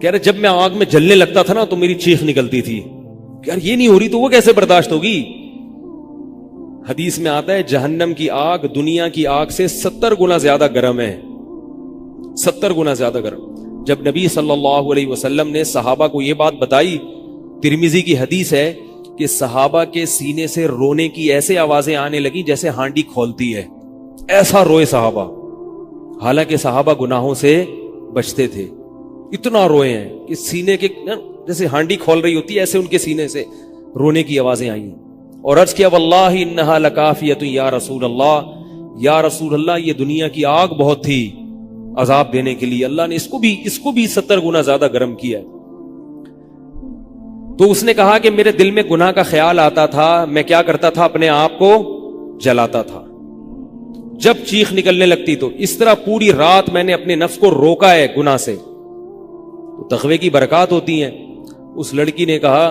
کہہ رہے جب میں آگ میں جلنے لگتا تھا نا تو میری چیخ نکلتی تھی کہ یار یہ نہیں ہو رہی تو وہ کیسے برداشت ہوگی. حدیث میں آتا ہے جہنم کی آگ دنیا کی آگ سے 70 گنا زیادہ گرم ہے, 70 گنا زیادہ گرم. جب نبی صلی اللہ علیہ وسلم نے صحابہ کو یہ بات بتائی, ترمذی کی حدیث ہے کہ صحابہ کے سینے سے رونے کی ایسے آوازیں آنے لگی جیسے ہانڈی کھولتی ہے, ایسا روئے صحابہ. حالانکہ صحابہ گناہوں سے بچتے تھے, اتنا روئے ہیں کہ سینے کے جیسے ہانڈی کھول رہی ہوتی ہے ایسے ان کے سینے سے رونے کی آوازیں آئی ہیں. اور عرض کیا واللہ انہا لکافیۃ یا رسول اللہ, یا رسول اللہ یہ دنیا کی آگ بہت تھی عذاب دینے کے لیے, اللہ نے اس کو بھی 70 گنا زیادہ گرم کیا ہے. تو اس نے کہا کہ میرے دل میں گناہ کا خیال آتا تھا, میں کیا کرتا تھا, اپنے آپ کو جلاتا تھا جب چیخ نکلنے لگتی. تو اس طرح پوری رات میں نے اپنے نفس کو روکا ہے گناہ سے. تو تقوی کی برکات ہوتی ہیں. اس لڑکی نے کہا,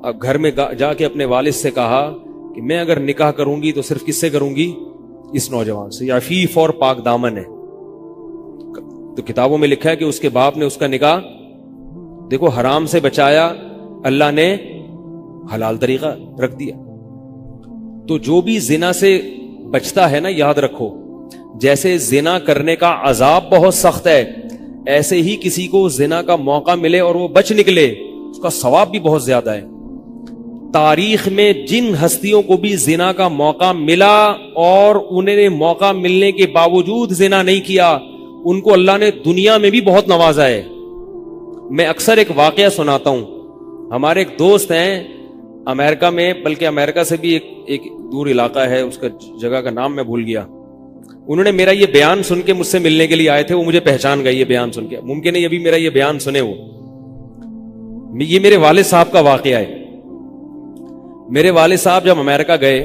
اب گھر میں جا کے اپنے والد سے کہا کہ میں اگر نکاح کروں گی تو صرف کس سے کروں گی, اس نوجوان سے, یا عفیف اور پاک دامن ہے. تو کتابوں میں لکھا ہے کہ اس کے باپ نے اس کا نکاح دیکھو حرام سے بچایا, اللہ نے حلال طریقہ رکھ دیا. تو جو بھی زنا سے بچتا ہے نا, یاد رکھو جیسے زنا کرنے کا عذاب بہت سخت ہے, ایسے ہی کسی کو زنا کا موقع ملے اور وہ بچ نکلے اس کا ثواب بھی بہت زیادہ ہے. تاریخ میں جن ہستیوں کو بھی زنا کا موقع ملا اور انہیں نے موقع ملنے کے باوجود زنا نہیں کیا, ان کو اللہ نے دنیا میں بھی بہت نوازا ہے. میں اکثر ایک واقعہ سناتا ہوں. ہمارے ایک دوست ہیں امریکہ میں, بلکہ امریکہ سے بھی ایک دور علاقہ ہے, اس کا جگہ کا نام میں بھول گیا. انہوں نے میرا یہ بیان سن کے مجھ سے ملنے کے لیے آئے تھے, وہ مجھے پہچان گئے یہ بیان سن کے. ممکن ہے یہ بھی میرا یہ بیان سنے. یہ میرے والد صاحب کا واقعہ ہے. میرے والد صاحب جب امریکہ گئے,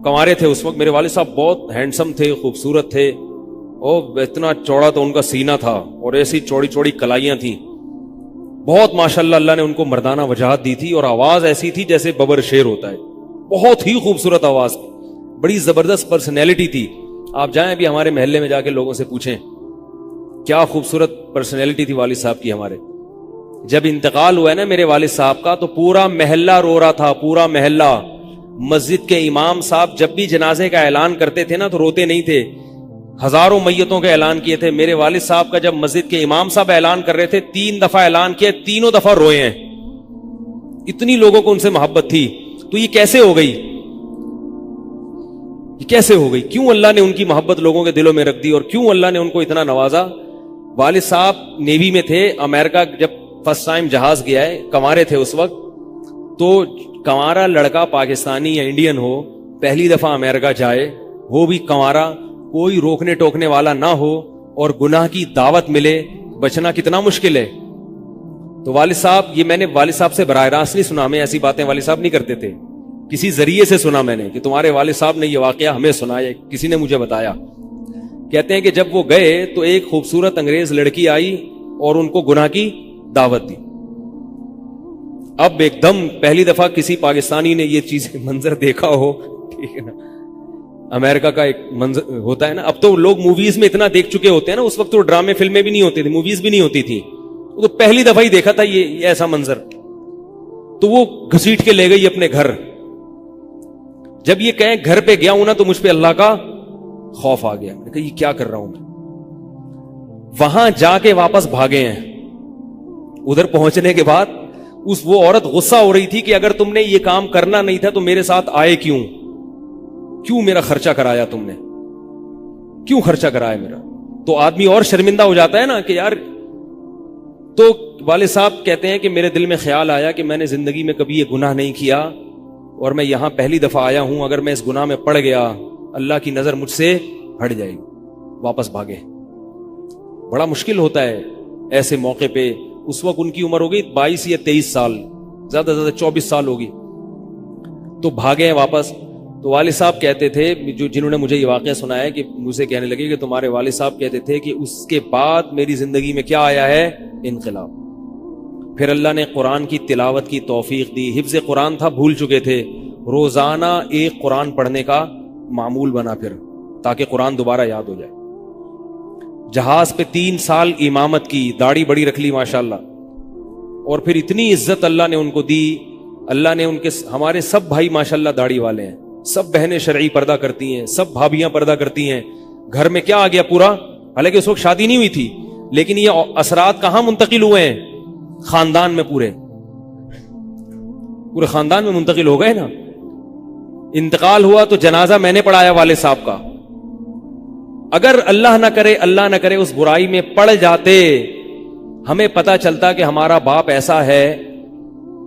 کنوارے تھے اس وقت, میرے والد صاحب بہت ہینڈسم تھے, خوبصورت تھے, اور اتنا چوڑا تو ان کا سینہ تھا اور ایسی چوڑی چوڑی کلائیاں تھیں. بہت ماشاءاللہ اللہ نے ان کو مردانہ وجاہت دی تھی, اور آواز ایسی تھی جیسے ببر شیر ہوتا ہے, بہت ہی خوبصورت آواز, بڑی زبردست پرسنالٹی تھی. آپ جائیں ابھی ہمارے محلے میں جا کے لوگوں سے پوچھیں کیا خوبصورت پرسنالٹی تھی والد صاحب کی ہمارے. جب انتقال ہوا ہے نا میرے والد صاحب کا, تو پورا محلہ رو رہا تھا, پورا محلہ. مسجد کے امام صاحب جب بھی جنازے کا اعلان کرتے تھے نا تو روتے نہیں تھے, ہزاروں میتوں کا اعلان کیے تھے. میرے والد صاحب کا جب مسجد کے امام صاحب اعلان کر رہے تھے 3 دفعہ اعلان کیا, تینوں دفعہ روئے ہیں. اتنی لوگوں کو ان سے محبت تھی. تو یہ کیسے ہو گئی, یہ کیسے ہو گئی؟ کیوں اللہ نے ان کی محبت لوگوں کے دلوں میں رکھ دی, اور کیوں اللہ نے ان کو اتنا نوازا. والد صاحب نیوی میں تھے, امریکہ جب فرسٹ ٹائم جہاز گیا ہے, کنوارے تھے اس وقت. تو کنوارا لڑکا پاکستانی یا انڈین ہو, پہلی دفعہ امریکہ جائے, وہ بھی کنوارا, کوئی روکنے ٹوکنے والا نہ ہو, اور گناہ کی دعوت ملے, بچنا کتنا مشکل ہے. تو والد صاحب, یہ میں نے والد صاحب سے براہ راست نہیں سنا, ہمیں ایسی باتیں والد صاحب نہیں کرتے تھے, کسی ذریعے سے سنا میں نے کہ تمہارے والد صاحب نے یہ واقعہ ہمیں سنایا, کسی نے مجھے بتایا. کہتے ہیں کہ جب وہ گئے تو ایک خوبصورت انگریز لڑکی آئی اور ان کو گناہ کی دعوت دی. اب ایک دم پہلی دفعہ کسی پاکستانی نے یہ چیز منظر دیکھا ہو, ٹھیک ہے نا, امریکہ کا ایک منظر ہوتا ہے نا, اب تو لوگ موویز میں اتنا دیکھ چکے ہوتے ہیں نا, اس وقت تو ڈرامے فلمیں بھی نہیں ہوتی تھی, موویز بھی نہیں ہوتی تھی, وہ تو پہلی دفعہ ہی دیکھا تھا یہ ایسا منظر. تو وہ گھسیٹ کے لے گئی اپنے گھر. جب یہ کہیں گھر پہ گیا ہوں نا تو مجھ پہ اللہ کا خوف آ گیا, میں کہا یہ کیا کر رہا ہوں میں. وہاں جا کے واپس بھاگے ہیں. ادھر پہنچنے کے بعد وہ عورت غصہ ہو رہی تھی کہ اگر تم نے یہ کام کرنا نہیں تھا تو میرے ساتھ آئے کیوں میرا خرچہ کرایا, تم نے کیوں خرچہ کرایا میرا. تو آدمی اور شرمندہ ہو جاتا ہے نا کہ یار. تو والد صاحب کہتے ہیں کہ میرے دل میں خیال آیا کہ میں نے زندگی میں کبھی یہ گناہ نہیں کیا, اور میں یہاں پہلی دفعہ آیا ہوں, اگر میں اس گناہ میں پڑ گیا اللہ کی نظر مجھ سے ہٹ جائے گی. واپس بھاگے. بڑا مشکل ہوتا ہے ایسے موقع پہ. اس وقت ان کی عمر ہوگی 22 یا 23 سال, زیادہ سے زیادہ 24 سال ہوگی. تو بھاگے ہیں واپس. تو والد صاحب کہتے تھے, جنہوں نے مجھے یہ واقعہ سنایا, کہ مجھے کہنے لگے کہ تمہارے والد صاحب کہتے تھے کہ اس کے بعد میری زندگی میں کیا آیا ہے, انقلاب. پھر اللہ نے قرآن کی تلاوت کی توفیق دی. حفظ قرآن تھا, بھول چکے تھے. روزانہ ایک قرآن پڑھنے کا معمول بنا پھر, تاکہ قرآن دوبارہ یاد ہو جائے. جہاز پہ 3 سال امامت کی, داڑھی بڑی رکھ لی ماشاءاللہ, اور پھر اتنی عزت اللہ نے ان کو دی. اللہ نے ان کے, ہمارے سب بھائی ماشاءاللہ داڑھی والے ہیں, سب بہنیں شرعی پردہ کرتی ہیں, سب بھابیاں پردہ کرتی ہیں. گھر میں کیا آ گیا پورا, حالانکہ اس وقت شادی نہیں ہوئی تھی, لیکن یہ اثرات کہاں منتقل ہوئے ہیں؟ خاندان میں, پورے خاندان میں منتقل ہو گئے نا. انتقال ہوا تو جنازہ میں نے پڑھایا والد صاحب کا. اگر اللہ نہ کرے اس برائی میں پڑ جاتے, ہمیں پتا چلتا کہ ہمارا باپ ایسا ہے,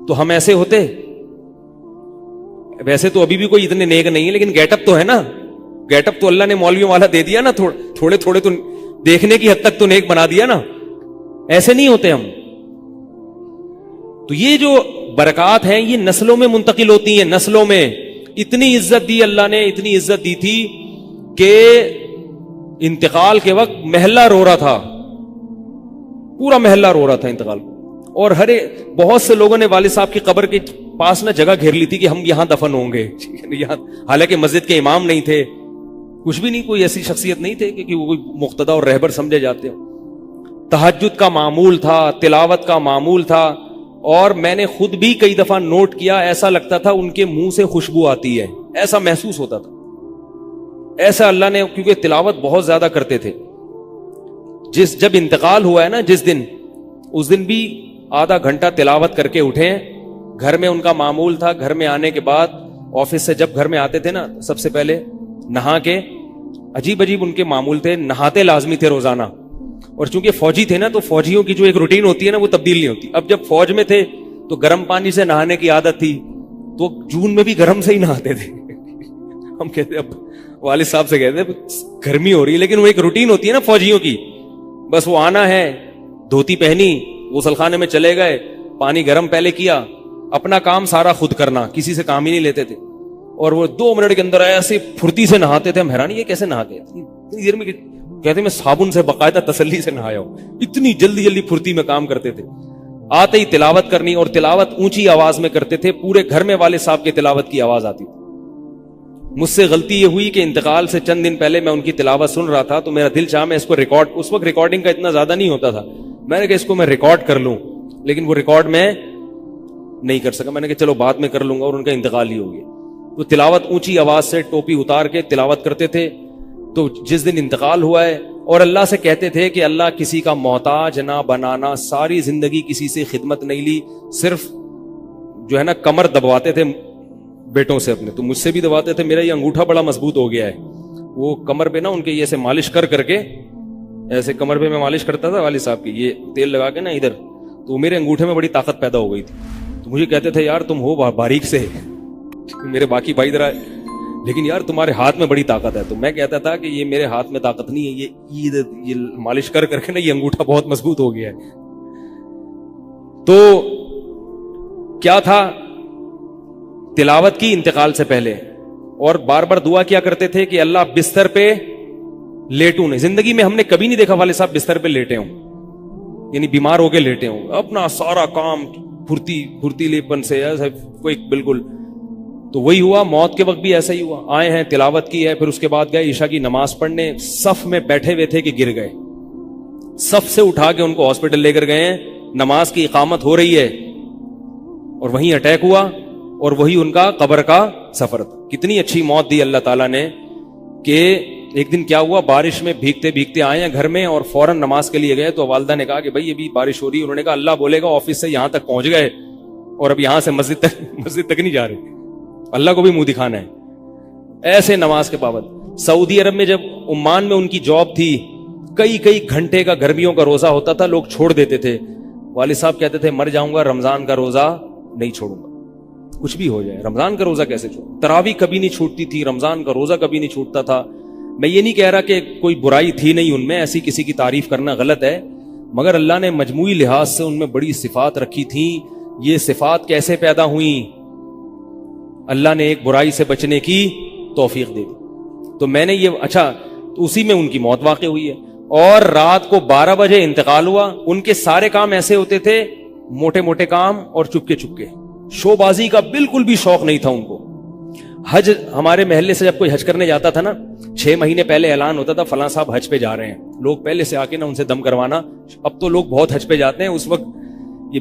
تو ہم ایسے ہوتے؟ ویسے تو ابھی بھی کوئی اتنے نیک نہیں ہے, لیکن گیٹ اپ تو ہے نا. گیٹ اپ تو اللہ نے مولویوں والا دے دیا نا, تھوڑے تھوڑے تو دیکھنے کی حد تک تو نیک بنا دیا نا. ایسے نہیں ہوتے ہم. تو یہ جو برکات ہیں یہ نسلوں میں منتقل ہوتی ہیں. نسلوں میں اتنی عزت دی اللہ نے, اتنی عزت دی تھی کہ انتقال کے وقت محلہ رو رہا تھا, پورا محلہ رو رہا تھا انتقال. اور بہت سے لوگوں نے والد صاحب کی قبر کے پاس نہ جگہ گھیر لی تھی کہ ہم یہاں دفن ہوں گے. حالانکہ مسجد کے امام نہیں تھے, کچھ بھی نہیں, کوئی ایسی شخصیت نہیں تھے کہ وہ کوئی مقتدی اور رہبر سمجھے جاتے ہو. تہجد کا معمول تھا, تلاوت کا معمول تھا. اور میں نے خود بھی کئی دفعہ نوٹ کیا, ایسا لگتا تھا ان کے منہ سے خوشبو آتی ہے, ایسا محسوس ہوتا تھا. ایسا اللہ نے, کیونکہ تلاوت بہت زیادہ کرتے تھے. جب انتقال ہوا ہے نا جس دن, اس دن بھی آدھا گھنٹہ تلاوت کر کے اٹھے. گھر میں ان کا معمول تھا, گھر میں آنے کے بعد آفس سے جب گھر میں آتے تھے نا, سب سے پہلے نہا کے, عجیب ان کے معمول تھے, نہاتے لازمی تھے روزانہ. اور چونکہ فوجی تھے نا, تو فوجیوں کی جو ایک روٹین ہوتی ہے نا, وہ تبدیل نہیں ہوتی. اب جب فوج میں تھے تو گرم پانی سے نہانے کی عادت تھی, تو جون میں بھی گرم سے ہی نہاتے تھے. ہم کہتے, اب والد صاحب سے کہتے گرمی ہو رہی ہے, لیکن وہ ایک روٹین ہوتی ہے نا فوجیوں کی. بس وہ آنا ہے, دھوتی پہنی, غسل خانے میں چلے گئے, پانی گرم پہلے کیا, اپنا کام سارا خود کرنا, کسی سے کام ہی نہیں لیتے تھے. اور وہ 2 منٹ کے اندر ایسے پھرتی سے نہاتے تھے. ہم حیران, یہ کیسے نہاتے ہیں اتنی دیر میں؟ کہتے میں صابن سے باقاعدہ تسلی سے نہایا ہوں. اتنی جلدی پھرتی میں کام کرتے تھے. آتے ہی تلاوت کرنی, اور تلاوت اونچی آواز میں کرتے تھے. پورے گھر میں والد صاحب کے تلاوت کی آواز آتی تھی. مجھ سے غلطی یہ ہوئی کہ انتقال سے چند دن پہلے میں ان کی تلاوت سن رہا تھا, تو میرا دل چاہا میں اس کو ریکارڈ, اس وقت ریکارڈنگ کا اتنا زیادہ نہیں ہوتا تھا, میں نے کہا اس کو میں ریکارڈ کر لوں, لیکن وہ ریکارڈ میں نہیں کر سکا. میں نے کہا چلو بعد میں کر لوں گا, اور ان کا انتقال ہی ہو گیا. تو تلاوت اونچی آواز سے ٹوپی اتار کے تلاوت کرتے تھے. تو جس دن انتقال ہوا ہے, اور اللہ سے کہتے تھے کہ اللہ کسی کا محتاج نہ بنانا, ساری زندگی کسی سے خدمت نہیں لی, صرف جو ہے نا کمر دبواتے تھے بیٹوں سے اپنے. تو مجھ سے بھی دباتے تھے, میرا یہ انگوٹھا بڑا مضبوط ہو گیا ہے. وہ کمر پہ نا ان کے یہ ایسے مالش کر کے, ایسے کمر پہ میں مالش کرتا تھا والد صاحب کی, یہ تیل لگا کے نا ادھر, تو میرے انگوٹھے میں بڑی طاقت پیدا ہو گئی تھی. تو مجھے کہتے تھے یار تم ہو باریک سے, میرے باقی بھائی ذرا, لیکن یار تمہارے ہاتھ میں بڑی طاقت ہے. تو میں کہتا تھا کہ یہ میرے ہاتھ میں طاقت نہیں ہے, یہ مالش کر کے نا یہ انگوٹھا بہت مضبوط ہو گیا ہے. تو کیا تھا, تلاوت کی انتقال سے پہلے, اور بار بار دعا کیا کرتے تھے کہ اللہ بستر پہ لیٹوں نہیں. زندگی میں ہم نے کبھی نہیں دیکھا والد صاحب بستر پہ لیٹے ہوں, یعنی بیمار ہو کے لیٹے ہوں, اپنا سارا کام پھرتیلے پن سے کوئی بالکل. تو وہی ہوا, موت کے وقت بھی ایسا ہی ہوا. آئے ہیں, تلاوت کی ہے, پھر اس کے بعد گئے عشاء کی نماز پڑھنے, صف میں بیٹھے ہوئے تھے کہ گر گئے. صف سے اٹھا کے ان کو ہاسپٹل لے کر گئے ہیں, نماز کی اقامت ہو رہی ہے, اور وہیں اٹیک ہوا, اور وہی ان کا قبر کا سفر تھا. کتنی اچھی موت دی اللہ تعالیٰ نے, کہ ایک دن کیا ہوا, بارش میں بھیگتے بھیگتے آئے ہیں گھر میں, اور فوراً نماز کے لیے گئے. تو والدہ نے کہا کہ بھائی ابھی بارش ہو رہی ہے. انہوں نے کہا اللہ بولے گا آفس سے یہاں تک پہنچ گئے, اور اب یہاں سے مسجد تک نہیں جا رہے, اللہ کو بھی منہ دکھانا ہے. ایسے نماز کے پابند. سعودی عرب میں جب عمان میں ان کی جاب تھی, کئی گھنٹے کا گرمیوں کا روزہ ہوتا تھا, لوگ چھوڑ دیتے تھے. والد صاحب کہتے تھے مر جاؤں گا, رمضان کا روزہ نہیں چھوڑوں گا, کچھ بھی ہو جائے رمضان کا روزہ کیسے چھوڑوں. تراویح کبھی نہیں چھوٹتی تھی, رمضان کا روزہ کبھی نہیں چھوٹتا تھا. میں یہ نہیں کہہ رہا کہ کوئی برائی تھی نہیں ان میں, ایسی کسی کی تعریف کرنا غلط ہے, مگر اللہ نے مجموعی لحاظ سے ان میں بڑی صفات رکھی تھی. یہ صفات کیسے پیدا ہوئیں؟ اللہ نے ایک برائی سے بچنے کی توفیق دے دی. تو میں نے یہ تو اسی میں ان کی موت واقع ہوئی ہے. اور رات کو 12 بجے انتقال ہوا. ان کے سارے کام ایسے ہوتے تھے, موٹے موٹے کام, اور چپکے شو بازی کا بالکل بھی شوق نہیں تھا ان کو. حج, ہمارے محلے سے جب کوئی حج کرنے جاتا تھا نا, 6 مہینے پہلے اعلان ہوتا تھا فلاں صاحب حج پہ جا رہے ہیں, لوگ پہلے سے آ کے نا ان سے دم کروانا. اب تو لوگ بہت حج پہ جاتے ہیں, اس وقت یہ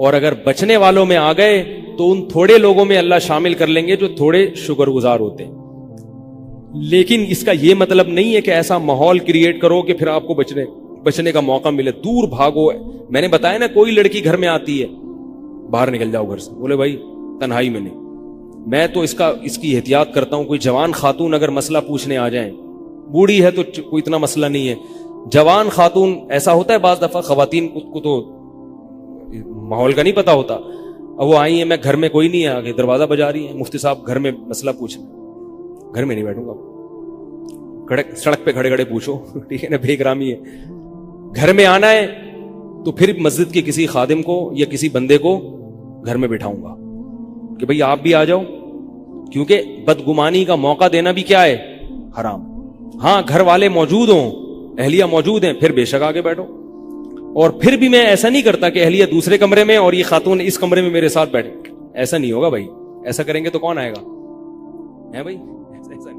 اور اگر بچنے والوں میں آ گئے تو ان تھوڑے لوگوں میں اللہ شامل کر لیں گے جو تھوڑے شکر گزار ہوتے ہیں. لیکن اس کا یہ مطلب نہیں ہے کہ ایسا ماحول کریٹ کرو کہ پھر آپ کو بچنے کا موقع ملے. دور بھاگو. میں نے بتایا نا, کوئی لڑکی گھر میں آتی ہے, باہر نکل جاؤ گھر سے, بولے بھائی تنہائی میں نہیں. میں تو اس کی احتیاط کرتا ہوں. کوئی جوان خاتون اگر مسئلہ پوچھنے آ جائیں, بوڑھی ہے تو کوئی اتنا مسئلہ نہیں ہے, جوان خاتون, ایسا ہوتا ہے بعض دفعہ خواتین کو تو ماحول کا نہیں پتا ہوتا, اب وہ آئی ہیں, میں گھر میں کوئی نہیں ہے, آگے دروازہ بجا رہی ہیں, مفتی صاحب گھر میں مسئلہ پوچھنا. گھر میں نہیں بیٹھوں گا, سڑک پہ کھڑے کھڑے پوچھو, ٹھیک ہے نا, بے احترامی ہے. گھر میں آنا ہے تو پھر مسجد کے کسی خادم کو یا کسی بندے کو گھر میں بٹھاؤں گا کہ بھئی آپ بھی آ جاؤ, کیونکہ بدگمانی کا موقع دینا بھی کیا ہے, حرام. ہاں گھر والے موجود ہوں, اہلیہ موجود ہیں, پھر بے شک آگے بیٹھو. اور پھر بھی میں ایسا نہیں کرتا کہ اہلیہ دوسرے کمرے میں اور یہ خاتون اس کمرے میں میرے ساتھ بیٹھے. ایسا نہیں ہوگا بھائی, ایسا کریں گے تو کون آئے گا, ہے بھائی, ایسا نہیں.